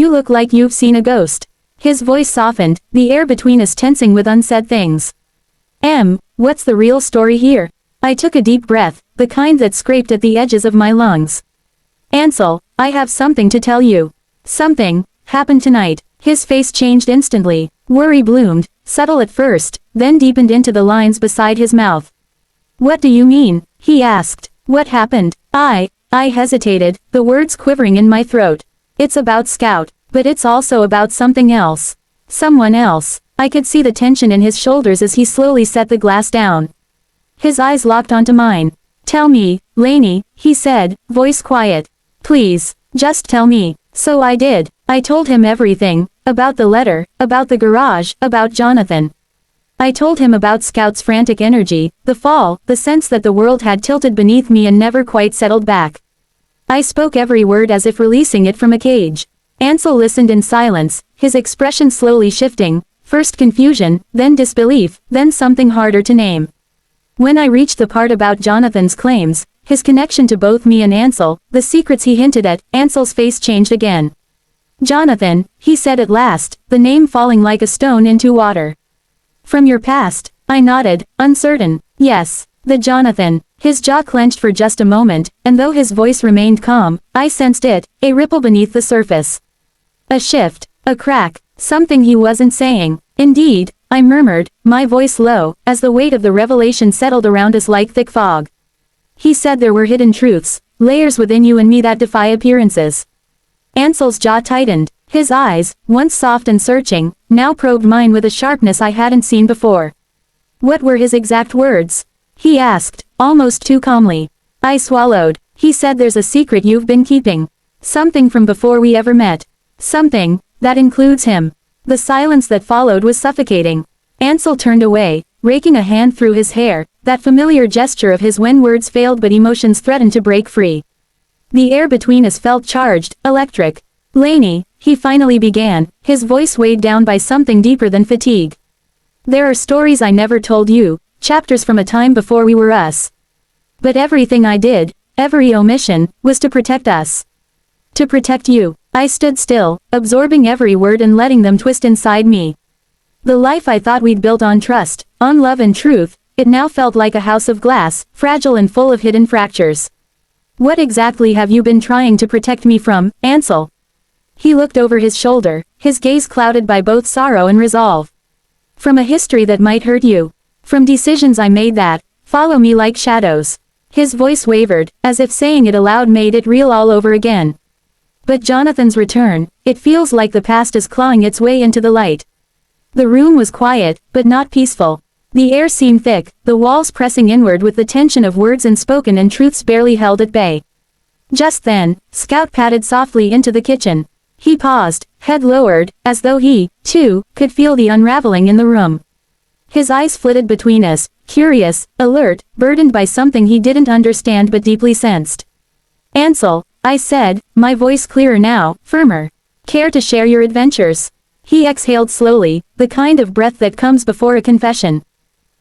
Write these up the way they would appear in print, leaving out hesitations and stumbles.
You look like you've seen a ghost. His voice softened, the air between us tensing with unsaid things. What's the real story here? I took a deep breath, the kind that scraped at the edges of my lungs. Ansel, I have something to tell you. Something happened tonight. His face changed instantly. Worry bloomed, subtle at first, then deepened into the lines beside his mouth. What do you mean? He asked. What happened? I hesitated, the words quivering in my throat. It's about Scout, but it's also about something else. Someone else. I could see the tension in his shoulders as he slowly set the glass down. His eyes locked onto mine. Tell me, Lainey, he said, voice quiet. Please, just tell me. So I did. I told him everything, about the letter, about the garage, about Jonathan. I told him about Scout's frantic energy, the fall, the sense that the world had tilted beneath me and never quite settled back. I spoke every word as if releasing it from a cage. Ansel listened in silence, his expression slowly shifting, first confusion, then disbelief, then something harder to name. When I reached the part about Jonathan's claims, his connection to both me and Ansel, the secrets he hinted at, Ansel's face changed again. Jonathan, he said at last, the name falling like a stone into water. From your past, I nodded, uncertain. Yes, the Jonathan. His jaw clenched for just a moment, and though his voice remained calm, I sensed it, a ripple beneath the surface. A shift, a crack, something he wasn't saying. Indeed, I murmured, my voice low, as the weight of the revelation settled around us like thick fog. He said there were hidden truths, layers within you and me that defy appearances. Ansel's jaw tightened. His eyes, once soft and searching, now probed mine with a sharpness I hadn't seen before. What were his exact words? He asked, almost too calmly. I swallowed. He said there's a secret you've been keeping. Something from before we ever met. Something that includes him. The silence that followed was suffocating. Ansel turned away, raking a hand through his hair, that familiar gesture of his when words failed but emotions threatened to break free. The air between us felt charged, electric. Lainey, he finally began, his voice weighed down by something deeper than fatigue. There are stories I never told you, chapters from a time before we were us. But everything I did, every omission, was to protect us. To protect you. I stood still, absorbing every word and letting them twist inside me. The life I thought we'd built on trust, on love and truth, it now felt like a house of glass, fragile and full of hidden fractures. What exactly have you been trying to protect me from, Ansel? He looked over his shoulder, his gaze clouded by both sorrow and resolve. From a history that might hurt you. From decisions I made that follow me like shadows. His voice wavered, as if saying it aloud made it real all over again. But Jonathan's return, it feels like the past is clawing its way into the light. The room was quiet, but not peaceful. The air seemed thick, the walls pressing inward with the tension of words unspoken and truths barely held at bay. Just then, Scout padded softly into the kitchen. He paused, head lowered, as though he, too, could feel the unraveling in the room. His eyes flitted between us, curious, alert, burdened by something he didn't understand but deeply sensed. Ansel, I said, my voice clearer now, firmer. Care to share your adventures? He exhaled slowly, the kind of breath that comes before a confession.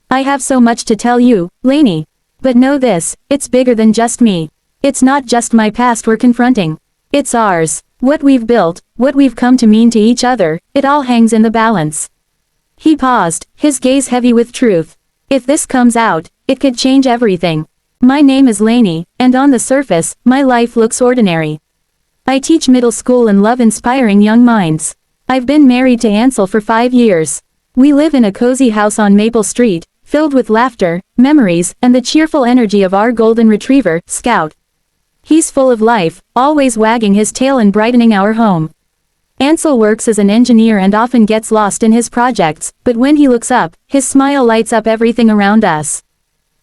I have so much to tell you, Lainey. But know this, it's bigger than just me. It's not just my past we're confronting. It's ours. What we've built, what we've come to mean to each other, it all hangs in the balance. He paused, his gaze heavy with truth. If this comes out, it could change everything. My name is Lainey, and on the surface, my life looks ordinary. I teach middle school and love inspiring young minds. I've been married to Ansel for 5 years. We live in a cozy house on Maple Street, filled with laughter, memories, and the cheerful energy of our golden retriever, Scout. He's full of life, always wagging his tail and brightening our home. Ansel works as an engineer and often gets lost in his projects, but when he looks up, his smile lights up everything around us.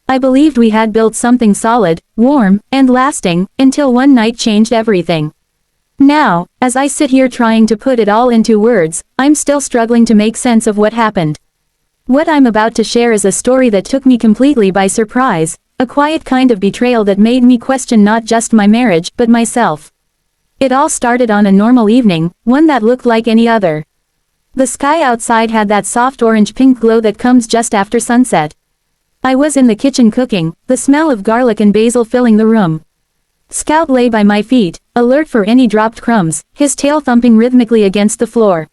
I believed we had built something solid, warm, and lasting, until one night changed everything. Now, as I sit here trying to put it all into words, I'm still struggling to make sense of what happened. What I'm about to share is a story that took me completely by surprise, a quiet kind of betrayal that made me question not just my marriage, but myself. It all started on a normal evening, one that looked like any other. The sky outside had that soft orange-pink glow that comes just after sunset. I was in the kitchen cooking, the smell of garlic and basil filling the room. Scout lay by my feet, alert for any dropped crumbs, his tail thumping rhythmically against the floor.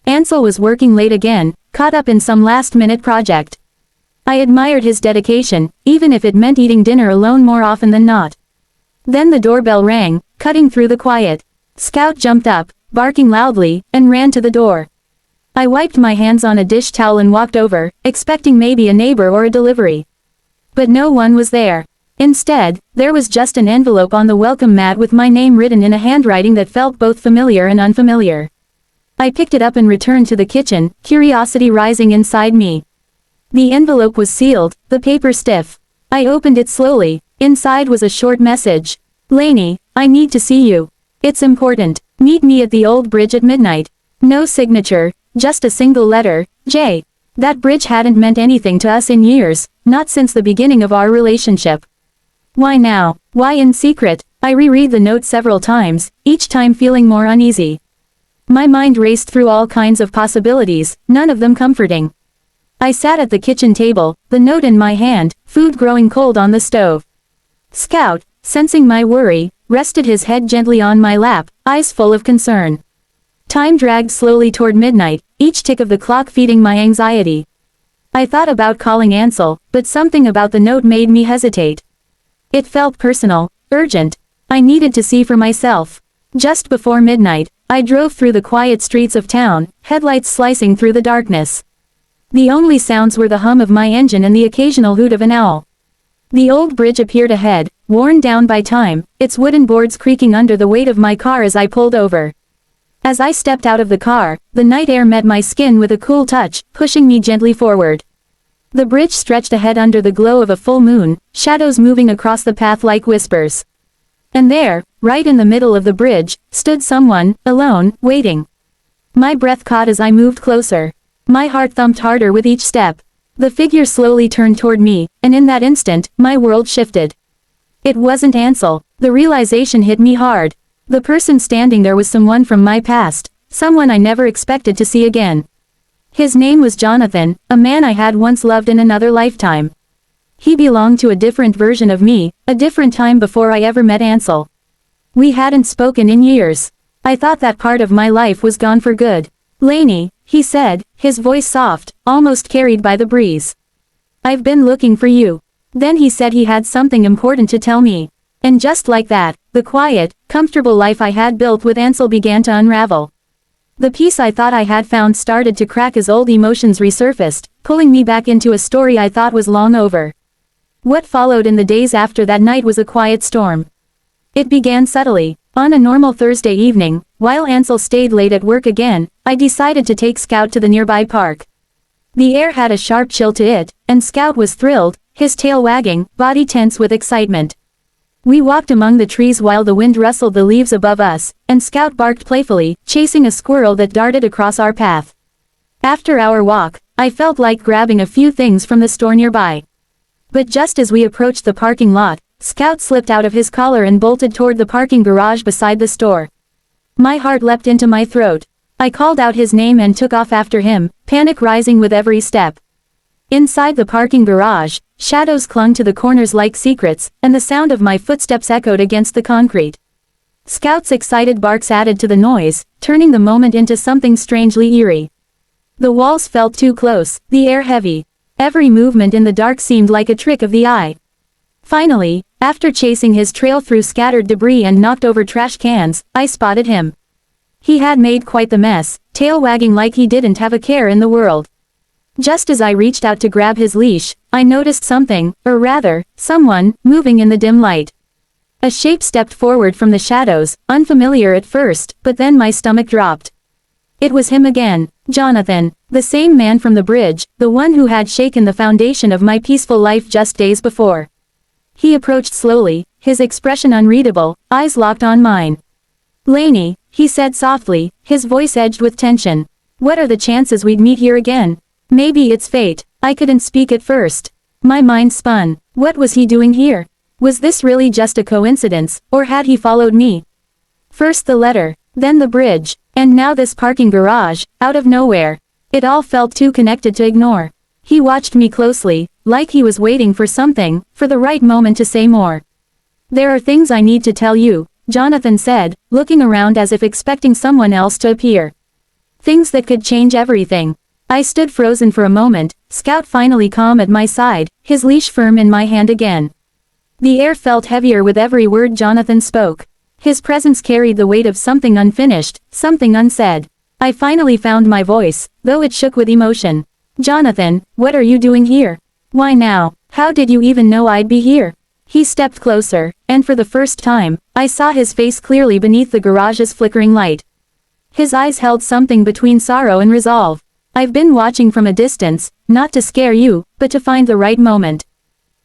Ansel was working late again, caught up in some last-minute project. I admired his dedication, even if it meant eating dinner alone more often than not. Then the doorbell rang, cutting through the quiet. Scout jumped up, barking loudly, and ran to the door. I wiped my hands on a dish towel and walked over, expecting maybe a neighbor or a delivery. But no one was there. Instead, there was just an envelope on the welcome mat with my name written in a handwriting that felt both familiar and unfamiliar. I picked it up and returned to the kitchen, curiosity rising inside me. The envelope was sealed, the paper stiff. I opened it slowly. Inside was a short message. Lainey, I need to see you. It's important. Meet me at the old bridge at midnight. No signature, just a single letter, J. That bridge hadn't meant anything to us in years, not since the beginning of our relationship. Why now? Why in secret? I reread the note several times, each time feeling more uneasy. My mind raced through all kinds of possibilities, none of them comforting. I sat at the kitchen table, the note in my hand, food growing cold on the stove. Scout, sensing my worry, rested his head gently on my lap, eyes full of concern. Time dragged slowly toward midnight, each tick of the clock feeding my anxiety. I thought about calling Ansel, but something about the note made me hesitate. It felt personal, urgent. I needed to see for myself. Just before midnight, I drove through the quiet streets of town, headlights slicing through the darkness. The only sounds were the hum of my engine and the occasional hoot of an owl. The old bridge appeared ahead, worn down by time, its wooden boards creaking under the weight of my car as I pulled over. As I stepped out of the car, the night air met my skin with a cool touch, pushing me gently forward. The bridge stretched ahead under the glow of a full moon, shadows moving across the path like whispers. And there, right in the middle of the bridge, stood someone, alone, waiting. My breath caught as I moved closer. My heart thumped harder with each step. The figure slowly turned toward me, and in that instant, my world shifted. It wasn't Ansel. The realization hit me hard. The person standing there was someone from my past, someone I never expected to see again. His name was Jonathan, a man I had once loved in another lifetime. He belonged to a different version of me, a different time before I ever met Ansel. We hadn't spoken in years. I thought that part of my life was gone for good. Lainey, he said, his voice soft, almost carried by the breeze. I've been looking for you. Then he said he had something important to tell me. And just like that, the quiet, comfortable life I had built with Ansel began to unravel. The peace I thought I had found started to crack as old emotions resurfaced, pulling me back into a story I thought was long over. What followed in the days after that night was a quiet storm. It began subtly. On a normal Thursday evening, while Ansel stayed late at work again, I decided to take Scout to the nearby park. The air had a sharp chill to it, and Scout was thrilled, his tail wagging, body tense with excitement. We walked among the trees while the wind rustled the leaves above us, and Scout barked playfully, chasing a squirrel that darted across our path. After our walk, I felt like grabbing a few things from the store nearby. But just as we approached the parking lot, Scout slipped out of his collar and bolted toward the parking garage beside the store. My heart leapt into my throat. I called out his name and took off after him, panic rising with every step. Inside the parking garage, shadows clung to the corners like secrets, and the sound of my footsteps echoed against the concrete. Scout's excited barks added to the noise, turning the moment into something strangely eerie. The walls felt too close, the air heavy. Every movement in the dark seemed like a trick of the eye. Finally, after chasing his trail through scattered debris and knocked over trash cans, I spotted him. He had made quite the mess, tail wagging like he didn't have a care in the world. Just as I reached out to grab his leash, I noticed something, or rather, someone, moving in the dim light. A shape stepped forward from the shadows, unfamiliar at first, but then my stomach dropped. It was him again, Jonathan, the same man from the bridge, the one who had shaken the foundation of my peaceful life just days before. He approached slowly, his expression unreadable, eyes locked on mine. Lainey, he said softly, his voice edged with tension. What are the chances we'd meet here again? Maybe it's fate. I couldn't speak at first. My mind spun. What was he doing here? Was this really just a coincidence, or had he followed me? First the letter, then the bridge, and now this parking garage, out of nowhere. It all felt too connected to ignore. He watched me closely, like he was waiting for something, for the right moment to say more. There are things I need to tell you, Jonathan said, looking around as if expecting someone else to appear. Things that could change everything. I stood frozen for a moment, Scout finally calm at my side, his leash firm in my hand again. The air felt heavier with every word Jonathan spoke. His presence carried the weight of something unfinished, something unsaid. I finally found my voice, though it shook with emotion. Jonathan, what are you doing here? Why now? How did you even know I'd be here? He stepped closer, and for the first time, I saw his face clearly beneath the garage's flickering light. His eyes held something between sorrow and resolve. I've been watching from a distance, not to scare you, but to find the right moment.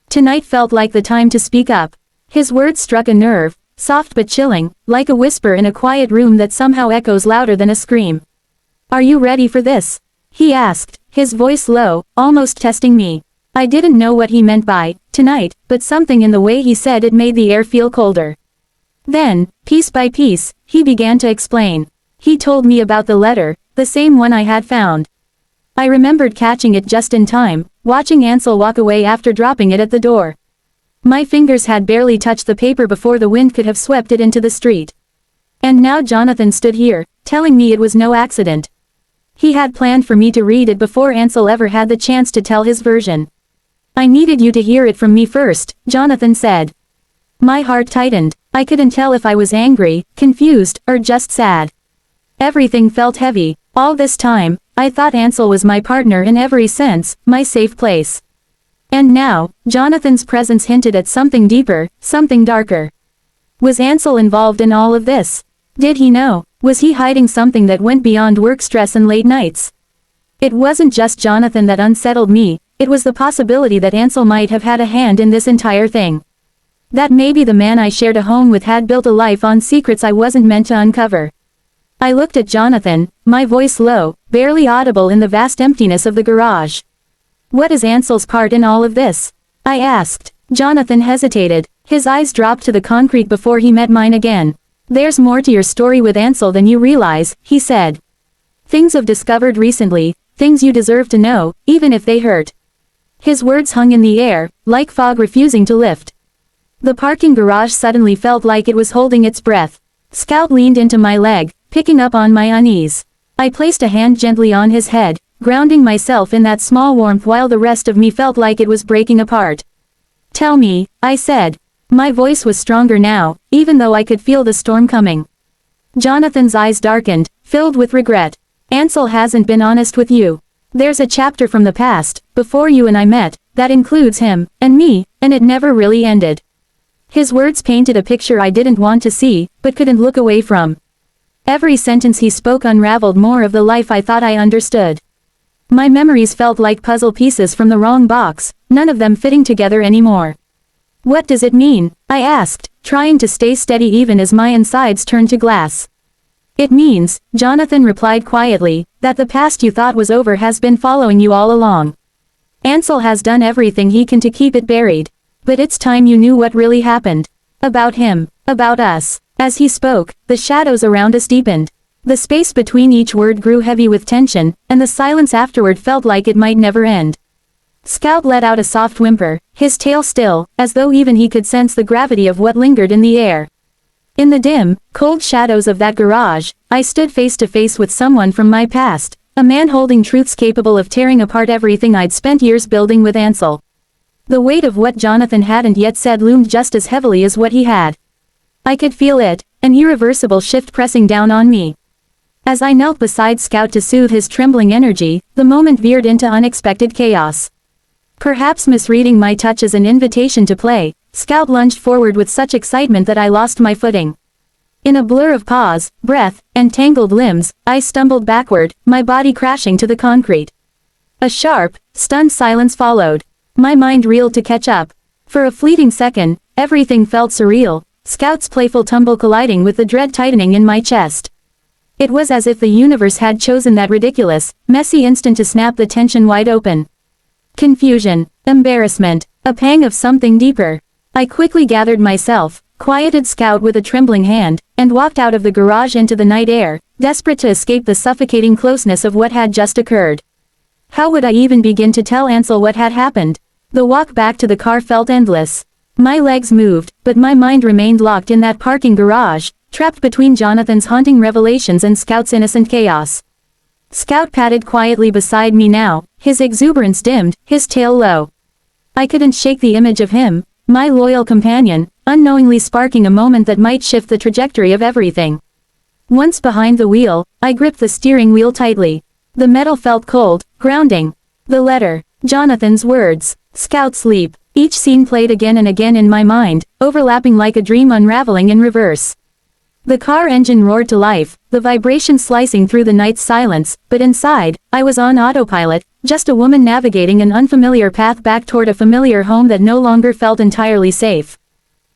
Tonight felt like the time to speak up. His words struck a nerve, soft but chilling, like a whisper in a quiet room that somehow echoes louder than a scream. Are you ready for this? He asked, his voice low, almost testing me. I didn't know what he meant by tonight, but something in the way he said it made the air feel colder. Then, piece by piece, he began to explain. He told me about the letter, the same one I had found. I remembered catching it just in time, watching Ansel walk away after dropping it at the door. My fingers had barely touched the paper before the wind could have swept it into the street. And now Jonathan stood here, telling me it was no accident. He had planned for me to read it before Ansel ever had the chance to tell his version. I needed you to hear it from me first, Jonathan said. My heart tightened. I couldn't tell if I was angry, confused, or just sad. Everything felt heavy. All this time, I thought Ansel was my partner in every sense, my safe place. And now, Jonathan's presence hinted at something deeper, something darker. Was Ansel involved in all of this? Did he know? Was he hiding something that went beyond work stress and late nights? It wasn't just Jonathan that unsettled me, it was the possibility that Ansel might have had a hand in this entire thing. That maybe the man I shared a home with had built a life on secrets I wasn't meant to uncover. I looked at Jonathan, my voice low, barely audible in the vast emptiness of the garage. What is Ansel's part in all of this? I asked. Jonathan hesitated. His eyes dropped to the concrete before he met mine again. There's more to your story with Ansel than you realize, he said. Things I've discovered recently, things you deserve to know, even if they hurt. His words hung in the air, like fog refusing to lift. The parking garage suddenly felt like it was holding its breath. Scout leaned into my leg, picking up on my unease. I placed a hand gently on his head, grounding myself in that small warmth while the rest of me felt like it was breaking apart. Tell me, I said. My voice was stronger now, even though I could feel the storm coming. Jonathan's eyes darkened, filled with regret. Ansel hasn't been honest with you. There's a chapter from the past, before you and I met, that includes him, and me, and it never really ended. His words painted a picture I didn't want to see, but couldn't look away from. Every sentence he spoke unraveled more of the life I thought I understood. My memories felt like puzzle pieces from the wrong box, none of them fitting together anymore. What does it mean? I asked, trying to stay steady even as my insides turned to glass. It means, Jonathan replied quietly, that the past you thought was over has been following you all along. Ansel has done everything he can to keep it buried. But it's time you knew what really happened. About him. About us. As he spoke, the shadows around us deepened. The space between each word grew heavy with tension, and the silence afterward felt like it might never end. Scout let out a soft whimper, his tail still, as though even he could sense the gravity of what lingered in the air. In the dim, cold shadows of that garage, I stood face to face with someone from my past, a man holding truths capable of tearing apart everything I'd spent years building with Ansel. The weight of what Jonathan hadn't yet said loomed just as heavily as what he had. I could feel it, an irreversible shift pressing down on me. As I knelt beside Scout to soothe his trembling energy, the moment veered into unexpected chaos. Perhaps misreading my touch as an invitation to play, Scout lunged forward with such excitement that I lost my footing. In a blur of pause, breath, and tangled limbs, I stumbled backward, my body crashing to the concrete. A sharp, stunned silence followed. My mind reeled to catch up. For a fleeting second, everything felt surreal, Scout's playful tumble colliding with the dread tightening in my chest. It was as if the universe had chosen that ridiculous, messy instant to snap the tension wide open. Confusion, embarrassment, a pang of something deeper. I quickly gathered myself, quieted Scout with a trembling hand, and walked out of the garage into the night air, desperate to escape the suffocating closeness of what had just occurred. How would I even begin to tell Ansel what had happened? The walk back to the car felt endless. My legs moved, but my mind remained locked in that parking garage, trapped between Jonathan's haunting revelations and Scout's innocent chaos. Scout padded quietly beside me now, his exuberance dimmed, his tail low. I couldn't shake the image of him, my loyal companion, unknowingly sparking a moment that might shift the trajectory of everything. Once behind the wheel, I gripped the steering wheel tightly. The metal felt cold, grounding. The letter, Jonathan's words, Scout's leap, each scene played again and again in my mind, overlapping like a dream unraveling in reverse. The car engine roared to life, the vibration slicing through the night's silence, but inside, I was on autopilot, just a woman navigating an unfamiliar path back toward a familiar home that no longer felt entirely safe.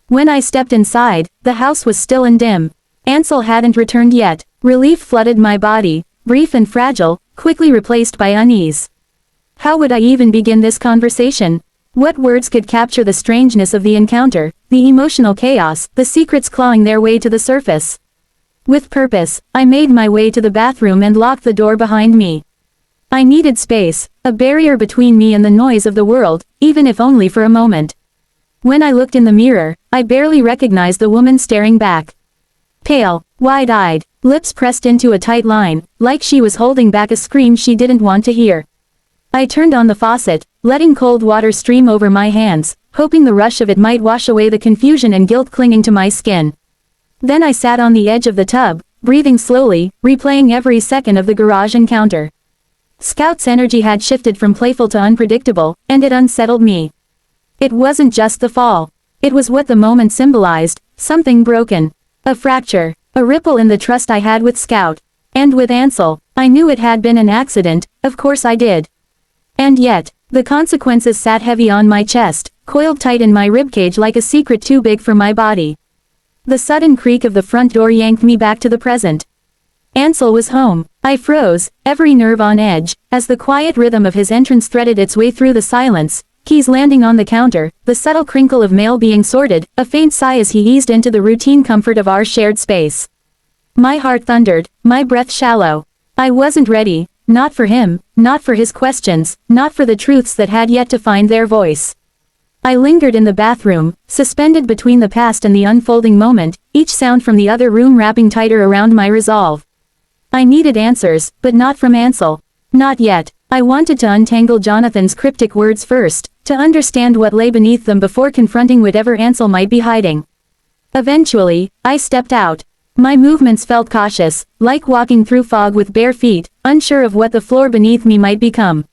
When I stepped inside, the house was still and dim. Ansel hadn't returned yet. Relief flooded my body, brief and fragile, quickly replaced by unease. How would I even begin this conversation? What words could capture the strangeness of the encounter, the emotional chaos, the secrets clawing their way to the surface? With purpose, I made my way to the bathroom and locked the door behind me. I needed space, a barrier between me and the noise of the world, even if only for a moment. When I looked in the mirror, I barely recognized the woman staring back. Pale, wide-eyed, lips pressed into a tight line, like she was holding back a scream she didn't want to hear. I turned on the faucet, letting cold water stream over my hands, hoping the rush of it might wash away the confusion and guilt clinging to my skin. Then I sat on the edge of the tub, breathing slowly, replaying every second of the garage encounter. Scout's energy had shifted from playful to unpredictable, and it unsettled me. It wasn't just the fall. It was what the moment symbolized, something broken. A fracture, a ripple in the trust I had with Scout. And with Ansel, I knew it had been an accident, of course I did. And yet, the consequences sat heavy on my chest, coiled tight in my ribcage like a secret too big for my body. The sudden creak of the front door yanked me back to the present. Ansel was home. I froze, every nerve on edge, as the quiet rhythm of his entrance threaded its way through the silence, keys landing on the counter, the subtle crinkle of mail being sorted, a faint sigh as he eased into the routine comfort of our shared space. My heart thundered, my breath shallow. I wasn't ready. Not for him, not for his questions, not for the truths that had yet to find their voice. I lingered in the bathroom, suspended between the past and the unfolding moment, each sound from the other room wrapping tighter around my resolve. I needed answers, but not from Ansel. Not yet. I wanted to untangle Jonathan's cryptic words first, to understand what lay beneath them before confronting whatever Ansel might be hiding. Eventually, I stepped out. My movements felt cautious, like walking through fog with bare feet, unsure of what the floor beneath me might become.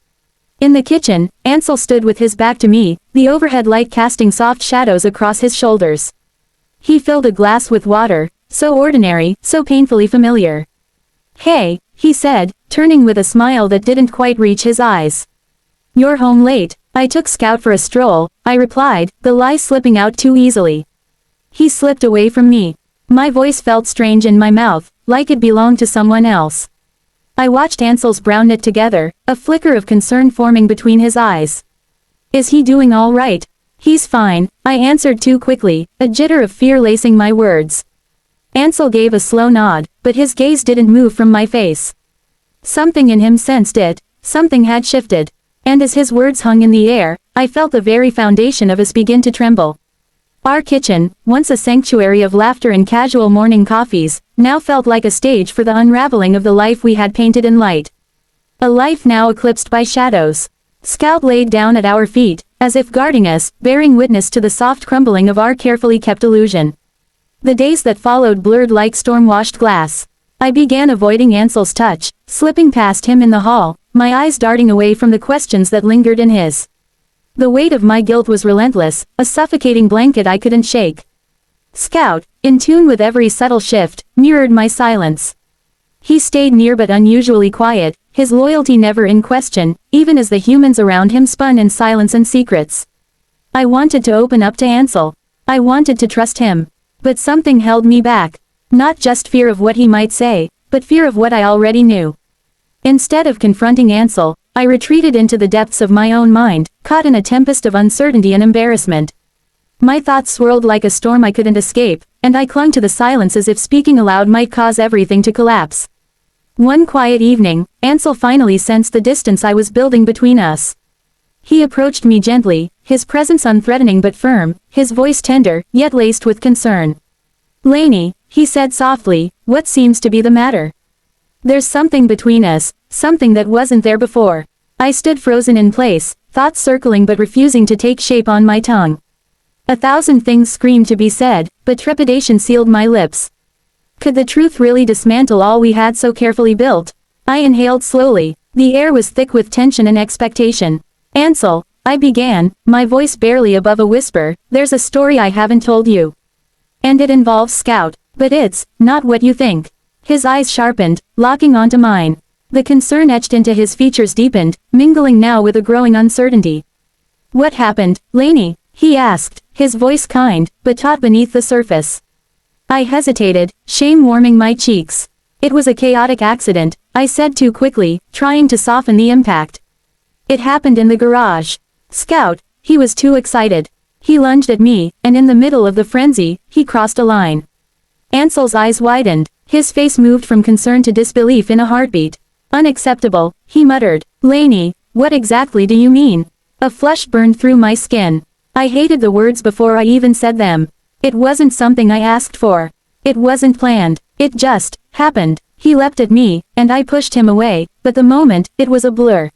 In the kitchen, Ansel stood with his back to me, the overhead light casting soft shadows across his shoulders. He filled a glass with water, so ordinary, so painfully familiar. "Hey," he said, turning with a smile that didn't quite reach his eyes. "You're home late." "I took Scout for a stroll," I replied, the lie slipping out too easily. He slipped away from me. My voice felt strange in my mouth, like it belonged to someone else. I watched Ansel's brow knit together, a flicker of concern forming between his eyes. "Is he doing all right?" "He's fine," I answered too quickly, a jitter of fear lacing my words. Ansel gave a slow nod, but his gaze didn't move from my face. Something in him sensed it, something had shifted. And as his words hung in the air, I felt the very foundation of us begin to tremble. Our kitchen, once a sanctuary of laughter and casual morning coffees, now felt like a stage for the unraveling of the life we had painted in light. A life now eclipsed by shadows. Scout laid down at our feet, as if guarding us, bearing witness to the soft crumbling of our carefully kept illusion. The days that followed blurred like storm-washed glass. I began avoiding Ansel's touch, slipping past him in the hall, my eyes darting away from the questions that lingered in his. The weight of my guilt was relentless, a suffocating blanket I couldn't shake. Scout, in tune with every subtle shift, mirrored my silence. He stayed near but unusually quiet, his loyalty never in question, even as the humans around him spun in silence and secrets. I wanted to open up to Ansel. I wanted to trust him. But something held me back. Not just fear of what he might say, but fear of what I already knew. Instead of confronting Ansel, I retreated into the depths of my own mind, caught in a tempest of uncertainty and embarrassment. My thoughts swirled like a storm I couldn't escape, and I clung to the silence as if speaking aloud might cause everything to collapse. One quiet evening, Ansel finally sensed the distance I was building between us. He approached me gently, his presence unthreatening but firm, his voice tender, yet laced with concern. "Lainey," he said softly, "what seems to be the matter?" "There's something between us, something that wasn't there before." I stood frozen in place, thoughts circling but refusing to take shape on my tongue. 1,000 things screamed to be said, but trepidation sealed my lips. Could the truth really dismantle all we had so carefully built? I inhaled slowly. The air was thick with tension and expectation. "Ansel," I began, my voice barely above a whisper, "there's a story I haven't told you. And it involves Scout. But it's not what you think." His eyes sharpened, locking onto mine. The concern etched into his features deepened, mingling now with a growing uncertainty. "What happened, Lainey?" he asked, his voice kind, but taut beneath the surface. I hesitated, shame warming my cheeks. "It was a chaotic accident," I said too quickly, trying to soften the impact. "It happened in the garage." Scout, he was too excited. He lunged at me, and in the middle of the frenzy, he crossed a line. Ansel's eyes widened, his face moved from concern to disbelief in a heartbeat. "Unacceptable," he muttered. "Lainey, what exactly do you mean?" A flush burned through my skin. I hated the words before I even said them. It wasn't something I asked for. It wasn't planned. It just happened. He leapt at me, and I pushed him away, but the moment, it was a blur.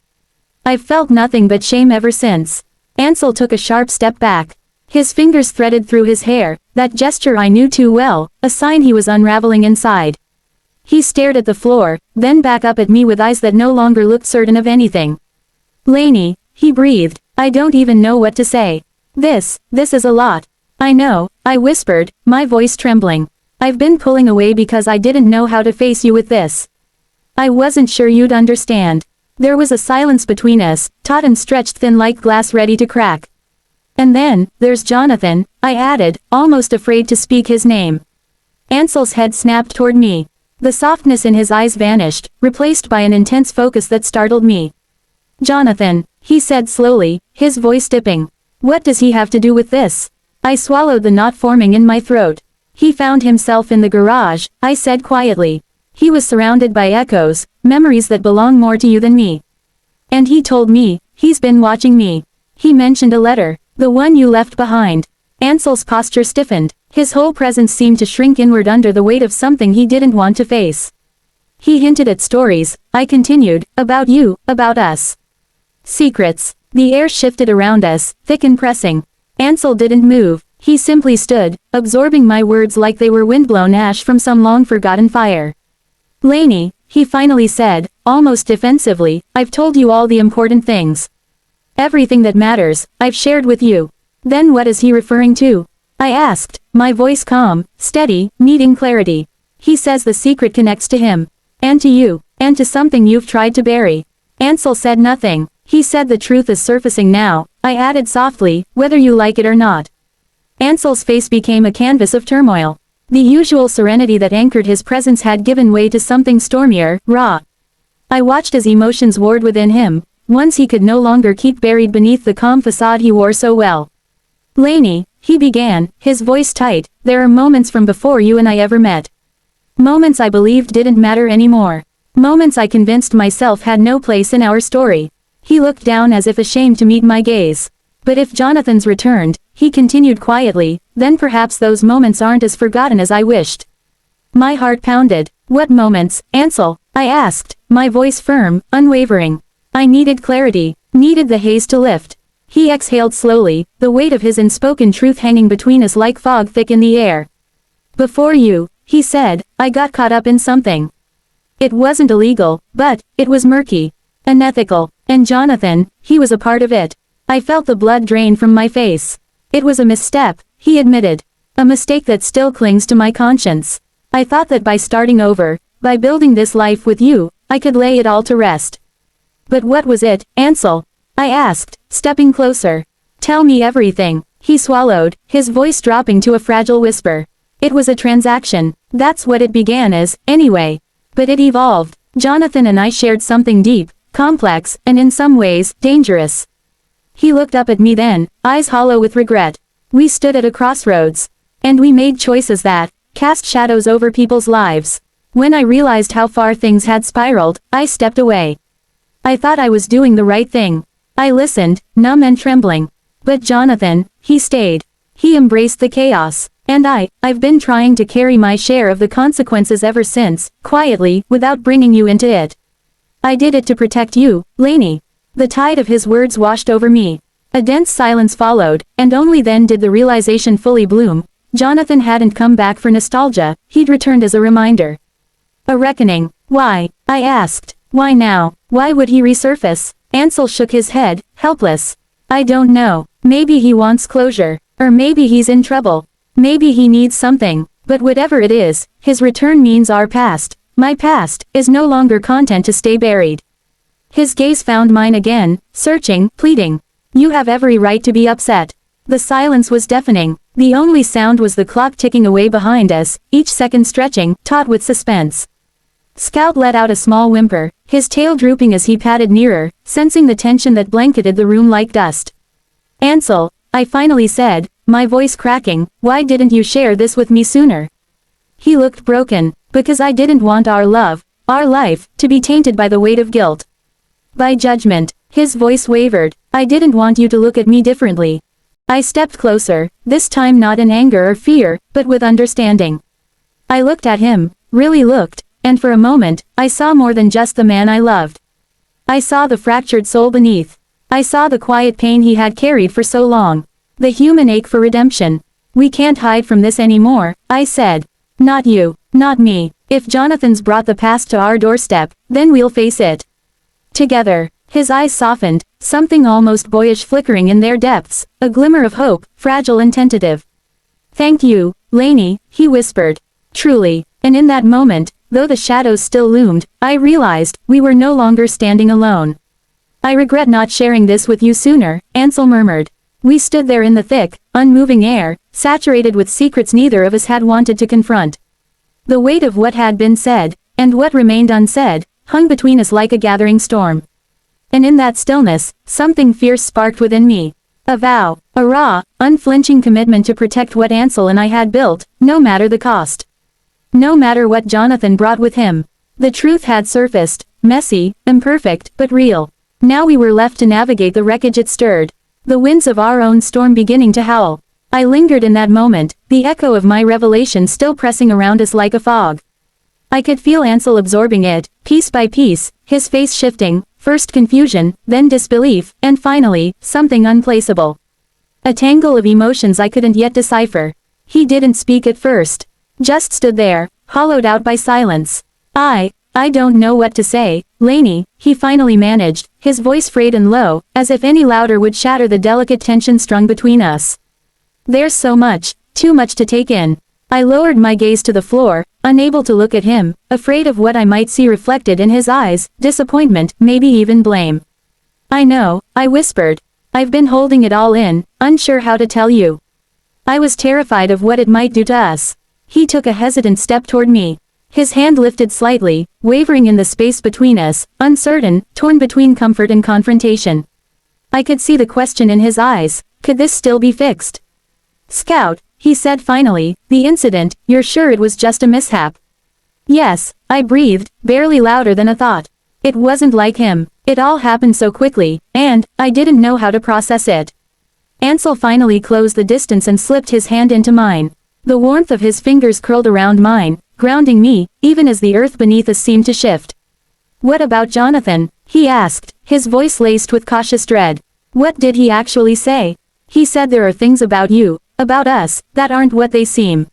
I've felt nothing but shame ever since. Ansel took a sharp step back. His fingers threaded through his hair, that gesture I knew too well, a sign he was unraveling inside. He stared at the floor, then back up at me with eyes that no longer looked certain of anything. "Lainey," he breathed, "I don't even know what to say. This is a lot." "I know," I whispered, my voice trembling. "I've been pulling away because I didn't know how to face you with this. I wasn't sure you'd understand." There was a silence between us, taut and stretched thin like glass ready to crack. "And then, there's Jonathan," I added, almost afraid to speak his name. Ansel's head snapped toward me. The softness in his eyes vanished, replaced by an intense focus that startled me. "Jonathan," he said slowly, his voice dipping. "What does he have to do with this?" I swallowed the knot forming in my throat. "He found himself in the garage," I said quietly. "He was surrounded by echoes, memories that belong more to you than me. And he told me, he's been watching me. He mentioned a letter, the one you left behind." Ansel's posture stiffened, his whole presence seemed to shrink inward under the weight of something he didn't want to face. "He hinted at stories," I continued, "about you, about us. Secrets." The air shifted around us, thick and pressing. Ansel didn't move, he simply stood, absorbing my words like they were windblown ash from some long-forgotten fire. "Lainey," he finally said, almost defensively, "I've told you all the important things. Everything that matters, I've shared with you." "Then what is he referring to?" I asked, my voice calm, steady, needing clarity. "He says the secret connects to him. And to you. And to something you've tried to bury." Ansel said nothing. "He said the truth is surfacing now," I added softly, "whether you like it or not." Ansel's face became a canvas of turmoil. The usual serenity that anchored his presence had given way to something stormier, raw. I watched as emotions warred within him, ones he could no longer keep buried beneath the calm facade he wore so well. "Lainey," he began, his voice tight, "there are moments from before you and I ever met. Moments I believed didn't matter anymore. Moments I convinced myself had no place in our story." He looked down as if ashamed to meet my gaze. "But if Jonathan's returned," he continued quietly, "then perhaps those moments aren't as forgotten as I wished." My heart pounded. "What moments, Ansel?" I asked, my voice firm, unwavering. I needed clarity, needed the haze to lift. He exhaled slowly, the weight of his unspoken truth hanging between us like fog thick in the air. "Before you," he said, "I got caught up in something. It wasn't illegal, but it was murky. Unethical. And Jonathan, he was a part of it." I felt the blood drain from my face. "It was a misstep," he admitted. "A mistake that still clings to my conscience. I thought that by starting over, by building this life with you, I could lay it all to rest." "But what was it, Ansel?" I asked, stepping closer. "Tell me everything." He swallowed, his voice dropping to a fragile whisper. "It was a transaction. That's what it began as, anyway. But it evolved. Jonathan and I shared something deep, complex, and in some ways, dangerous." He looked up at me then, eyes hollow with regret. "We stood at a crossroads. And we made choices that cast shadows over people's lives. When I realized how far things had spiraled, I stepped away. I thought I was doing the right thing. I listened, numb and trembling. But Jonathan, he stayed. He embraced the chaos. And I've been trying to carry my share of the consequences ever since, quietly, without bringing you into it. I did it to protect you, Lainey. The tide of his words washed over me. A dense silence followed, and only then did the realization fully bloom. Jonathan hadn't come back for nostalgia, he'd returned as a reminder. A reckoning. Why? I asked. Why now? Why would he resurface? Ansel shook his head, helpless. I don't know. Maybe he wants closure. Or maybe he's in trouble. Maybe he needs something. But whatever it is, his return means our past, my past, is no longer content to stay buried. His gaze found mine again, searching, pleading. You have every right to be upset. The silence was deafening. The only sound was the clock ticking away behind us, each second stretching, taut with suspense. Scout let out a small whimper, his tail drooping as he padded nearer, sensing the tension that blanketed the room like dust. Ansel, I finally said, my voice cracking, why didn't you share this with me sooner? He looked broken, because I didn't want our love, our life, to be tainted by the weight of guilt. By judgment. His voice wavered. I didn't want you to look at me differently. I stepped closer, this time not in anger or fear, but with understanding. I looked at him, really looked, and for a moment, I saw more than just the man I loved. I saw the fractured soul beneath. I saw the quiet pain he had carried for so long. The human ache for redemption. We can't hide from this anymore, I said. Not you, not me. If Jonathan's brought the past to our doorstep, then we'll face it. Together. His eyes softened, something almost boyish flickering in their depths, a glimmer of hope, fragile and tentative. Thank you, Lainey, he whispered. Truly. And in that moment, though the shadows still loomed, I realized, we were no longer standing alone. I regret not sharing this with you sooner, Ansel murmured. We stood there in the thick, unmoving air, saturated with secrets neither of us had wanted to confront. The weight of what had been said, and what remained unsaid, hung between us like a gathering storm. And in that stillness, something fierce sparked within me. A vow, a raw, unflinching commitment to protect what Ansel and I had built, no matter the cost. No matter what Jonathan brought with him. The truth had surfaced, messy, imperfect, but real. Now we were left to navigate the wreckage it stirred. The winds of our own storm beginning to howl. I lingered in that moment, the echo of my revelation still pressing around us like a fog. I could feel Ansel absorbing it, piece by piece, his face shifting, first confusion, then disbelief, and finally, something unplaceable. A tangle of emotions I couldn't yet decipher. He didn't speak at first. Just stood there, hollowed out by silence. I don't know what to say, Lainey, he finally managed, his voice frayed and low, as if any louder would shatter the delicate tension strung between us. There's so much, too much to take in. I lowered my gaze to the floor, unable to look at him, afraid of what I might see reflected in his eyes, disappointment, maybe even blame. I know, I whispered. I've been holding it all in, unsure how to tell you. I was terrified of what it might do to us. He took a hesitant step toward me. His hand lifted slightly, wavering in the space between us, uncertain, torn between comfort and confrontation. I could see the question in his eyes. Could this still be fixed? Scout, he said finally, the incident, you're sure it was just a mishap? Yes, I breathed, barely louder than a thought. It wasn't like him. It all happened so quickly, and I didn't know how to process it. Ansel finally closed the distance and slipped his hand into mine. The warmth of his fingers curled around mine, grounding me, even as the earth beneath us seemed to shift. What about Jonathan? He asked, his voice laced with cautious dread. What did he actually say? He said there are things about you, about us, that aren't what they seem.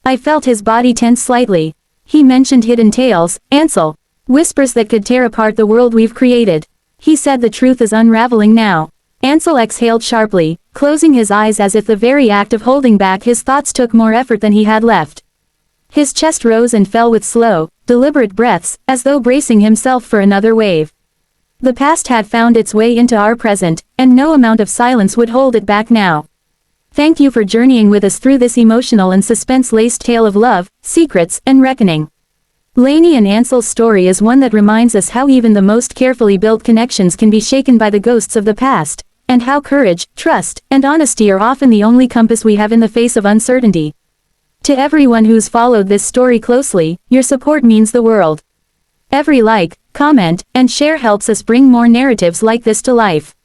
I felt his body tense slightly. He mentioned hidden tales, Ansel. Whispers that could tear apart the world we've created. He said the truth is unraveling now. Ansel exhaled sharply, closing his eyes as if the very act of holding back his thoughts took more effort than he had left. His chest rose and fell with slow, deliberate breaths, as though bracing himself for another wave. The past had found its way into our present, and no amount of silence would hold it back now. Thank you for journeying with us through this emotional and suspense-laced tale of love, secrets, and reckoning. Lainey and Ansel's story is one that reminds us how even the most carefully built connections can be shaken by the ghosts of the past, and how courage, trust, and honesty are often the only compass we have in the face of uncertainty. To everyone who's followed this story closely, your support means the world. Every like, comment, and share helps us bring more narratives like this to life.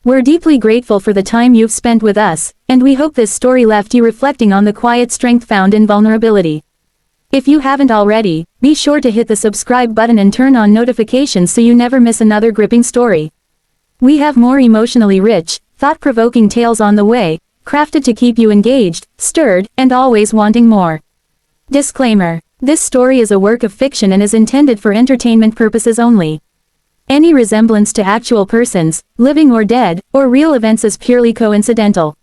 We're deeply grateful for the time you've spent with us, and we hope this story left you reflecting on the quiet strength found in vulnerability. If you haven't already, be sure to hit the subscribe button and turn on notifications so you never miss another gripping story. We have more emotionally rich, thought-provoking tales on the way, crafted to keep you engaged, stirred, and always wanting more. Disclaimer: this story is a work of fiction and is intended for entertainment purposes only. Any resemblance to actual persons, living or dead, or real events is purely coincidental.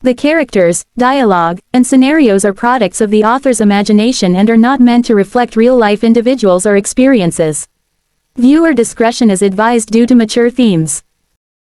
The characters, dialogue, and scenarios are products of the author's imagination and are not meant to reflect real-life individuals or experiences. Viewer discretion is advised due to mature themes.